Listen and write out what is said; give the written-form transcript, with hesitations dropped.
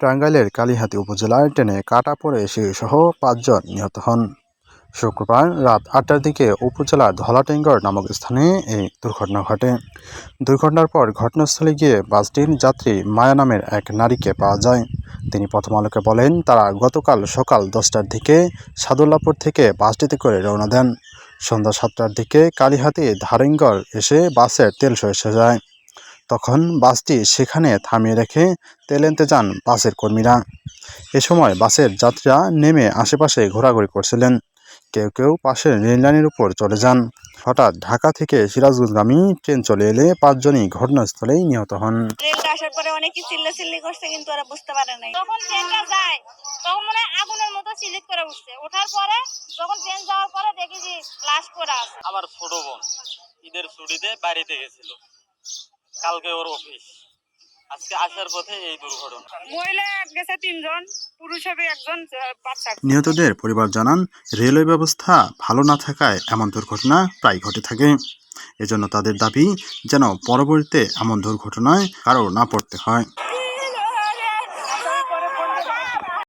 টাঙ্গাইলের কালিহাতী উপজেলায় ট্রেনে কাটা পড়ে শিশুসহ ৫ জন নিহত হন। শুক্রবার রাত ৮টার দিকে উপজেলার ধলাটেঙ্গর নামক স্থানে এই দুর্ঘটনা ঘটে। দুর্ঘটনার পর ঘটনাস্থলে গিয়ে বাসটির যাত্রী মায়া নামের এক নারীকে পাওয়া যায়। তিনি প্রথম আলোকে বলেন, তারা গতকাল সকাল ১০টার দিকে সাদুল্লাপুর থেকে বাসটিতে করে রওনা দেন। সন্ধ্যা ৭টার দিকে কালিহাতী ধারেঙ্গর এসে বাসের তেল শেষ হয়ে যায়। তখন বাসটি সেখানে থামিয়ে রেখে তেল আনতে যান বাসের কর্মীরা। এ সময় বাসের যাত্রীরা নেমে আশেপাশে ঘোরাঘুরি করছিলেন। কেউ কেউ পাশের রেললাইনের উপর চলে যান। হঠাৎ ঢাকা থেকে সিরাজগঞ্জগামী ট্রেন চলে এলে ৫ জনই ঘটনাস্থলেই নিহত হন। ট্রেনটা আসার পরে অনেকেই চিল্লাচিল্লি করছে, কিন্তু ওরা বুঝতে পারে নাই। যখন ট্রেনটা যায় তখন মনে হয় আগুনের মতো চিল্লিক করে উঠছে। ওঠার পরে যখন ট্রেন যাওয়ার পরে দেখি যে লাশ পড়ে আছে। আমার ছোট বোন ঈদের ছুটিতে বাড়িতে গেছিল, কালকে ওর অফিস, আজকে আসার পথে এই দুর্ঘটনা। মহিলা গেছে ৩ জন, পুরুষ হবে ১ জন, বাচ্চা। নিহতদের পরিবার জানান, রেলওয়ে ব্যবস্থা ভালো না থাকায় এমন দুর্ঘটনা প্রায় ঘটে থাকে। এজন্য তাদের দাবি যেন পরবর্তীতে এমন দুর্ঘটনায় কারো না পড়তে হয়।